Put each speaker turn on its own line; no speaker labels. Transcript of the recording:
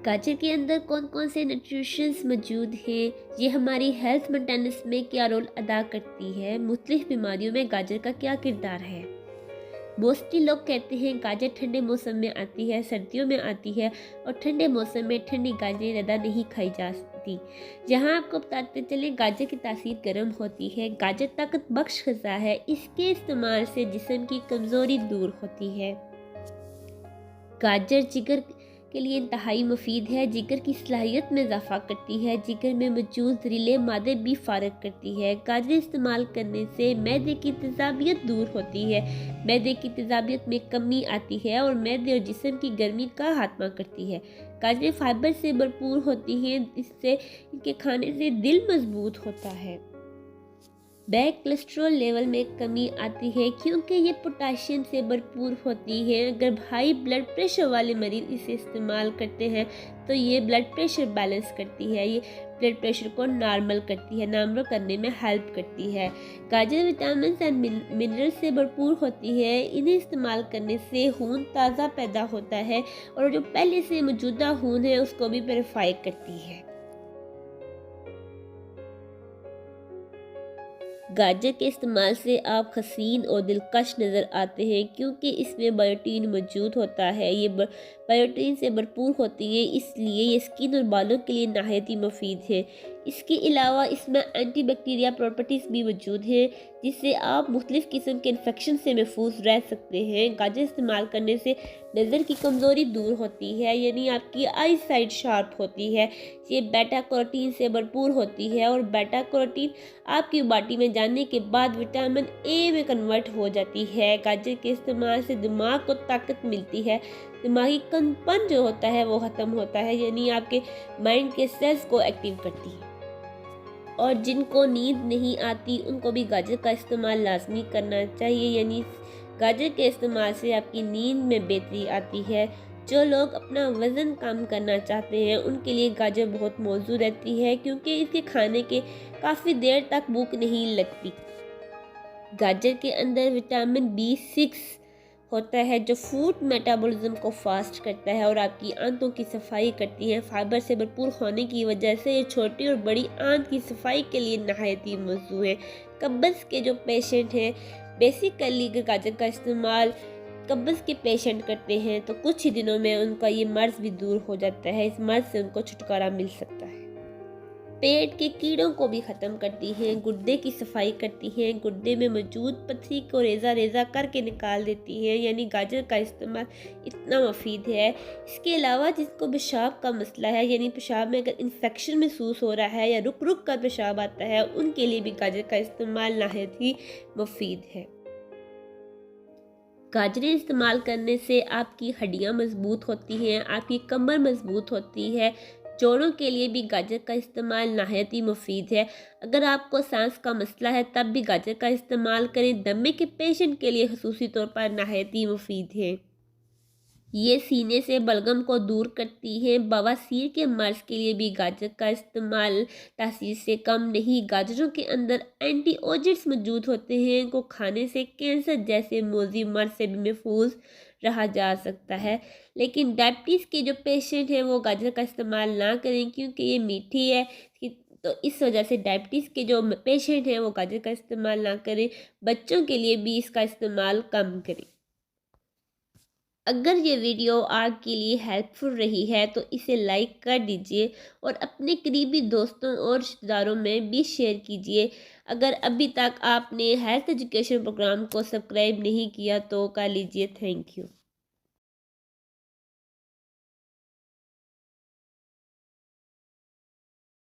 गाजर के अंदर कौन कौन से न्यूट्रिशंस मौजूद हैं, ये हमारी हेल्थ मेंटेनेंस में क्या रोल अदा करती है, मुख्तलिफ बीमारियों में गाजर का क्या किरदार है। मोस्टली लोग कहते हैं गाजर ठंडे मौसम में आती है, सर्दियों में आती है और ठंडे मौसम में ठंडी गाजरें ज़्यादा नहीं खाई जा सकती। जहां आपको बताते चलें गाजर की तासीर गर्म होती है। गाजर ताकत बख्श ग़िज़ा है, इसके इस्तेमाल से जिस्म की कमज़ोरी दूर होती है। गाजर जिगर के लिए इंतहाई मुफीद है, जिगर की सलाहियत में इजाफा करती है, जिगर में मौजूद जहरीले मादे भी फारग करती है। गाजर इस्तेमाल करने से मैदे की तेज़ाबियत दूर होती है, मैदे की तेज़ाबियत में कमी आती है और मैदे और जिस्म की गर्मी का खात्मा करती है। गाजरें फाइबर से भरपूर होती हैं, इससे इनके खाने से दिल मजबूत होता है। बैड कोलेस्ट्रॉल लेवल में कमी आती है क्योंकि ये पोटाशियम से भरपूर होती है। अगर हाई ब्लड प्रेशर वाले मरीज इसे इस्तेमाल करते हैं तो ये ब्लड प्रेशर बैलेंस करती है, ये ब्लड प्रेशर को नॉर्मल करती है, नॉर्मल करने में हेल्प करती है। गाजर विटामिन एंड मिनरल से भरपूर होती है, इन्हें इस्तेमाल करने से खून ताज़ा पैदा होता है और जो पहले से मौजूदा खून है उसको भी प्योरीफाई करती है। गाजर के इस्तेमाल से आप हसीन और दिलकश नज़र आते हैं क्योंकि इसमें बायोटीन मौजूद होता है। ये बायोटीन से भरपूर होती है, इसलिए ये स्किन और बालों के लिए नहायत ही मुफीद है। इसके अलावा इसमें एंटीबैक्टीरिया प्रॉपर्टीज़ भी मौजूद हैं जिससे आप मुख्तलिफ़ किस्म के इन्फेक्शन से महफूज रह सकते हैं। गाजर इस्तेमाल करने से नज़र की कमज़ोरी दूर होती है, यानी आपकी आई साइट शार्प होती है। ये बेटा कैरोटीन से भरपूर होती है और बेटा कैरोटीन आपकी बॉडी में जाने के बाद विटामिन ए में कन्वर्ट हो जाती है। गाजर के इस्तेमाल से दिमाग को ताकत मिलती है, दिमागी कंपन जो होता है वो ख़त्म होता है, यानी आपके माइंड के सेल्स को एक्टिव करती है। और जिनको नींद नहीं आती उनको भी गाजर का इस्तेमाल लाजमी करना चाहिए, यानी गाजर के इस्तेमाल से आपकी नींद में बेहतरी आती है। जो लोग अपना वज़न कम करना चाहते हैं उनके लिए गाजर बहुत मौजूद रहती है क्योंकि इसके खाने के काफ़ी देर तक भूख नहीं लगती। गाजर के अंदर विटामिन B6 होता है जो फूड मेटाबॉलिज्म को फास्ट करता है और आपकी आंतों की सफाई करती है। फाइबर से भरपूर होने की वजह से ये छोटी और बड़ी आंत की सफाई के लिए नहायत ही मौजूद है। कब्ज़ के जो पेशेंट हैं बेसिकली गाजर का इस्तेमाल कब्ज़ के पेशेंट करते हैं तो कुछ ही दिनों में उनका ये मर्ज़ भी दूर हो जाता है, इस मर्ज़ से उनको छुटकारा मिल सकता है। पेट के कीड़ों को भी ख़त्म करती हैं, गुर्दे की सफाई करती हैं, गुर्दे में मौजूद पथरी को रेज़ा रेज़ा करके निकाल देती हैं, यानी गाजर का इस्तेमाल इतना मुफीद है। इसके अलावा जिसको पेशाब का मसला है, यानी पेशाब में अगर इन्फेक्शन महसूस हो रहा है या रुक रुक कर पेशाब आता है, उनके लिए भी गाजर का इस्तेमाल नहायत ही मुफीद है। गाजरें इस्तेमाल करने से आपकी हड्डियाँ मजबूत होती हैं, आपकी कमर मजबूत होती है। जोड़ों के लिए भी गाजर का इस्तेमाल नहायत ही मुफीद है। अगर आपको सांस का मसला है तब भी गाजर का इस्तेमाल करें। दमे के पेशेंट के लिए खसूसी तौर पर नहायत ही मुफीद है। ये सीने से बलगम को दूर करती है। बवासीर के मर्ज़ के लिए भी गाजर का इस्तेमाल तासीर से कम नहीं। गाजरों के अंदर एंटीऑक्सीडेंट्स मौजूद होते हैं, इनको खाने से कैंसर जैसे मोज़ी मर्ज़ से भी महफूज रहा जा सकता है। लेकिन डायबिटीज़ के जो पेशेंट हैं वो गाजर का इस्तेमाल ना करें क्योंकि ये मीठी है, तो इस वजह से डायबिटीज़ के जो पेशेंट हैं वो गाजर का इस्तेमाल ना करें। बच्चों के लिए भी इसका इस्तेमाल कम करें। अगर ये वीडियो आपके लिए हेल्पफुल रही है तो इसे लाइक कर दीजिए और अपने करीबी दोस्तों और रिश्तेदारों में भी शेयर कीजिए। अगर अभी तक आपने हेल्थ एजुकेशन प्रोग्राम को सब्सक्राइब नहीं किया तो कर लीजिए। Thank you.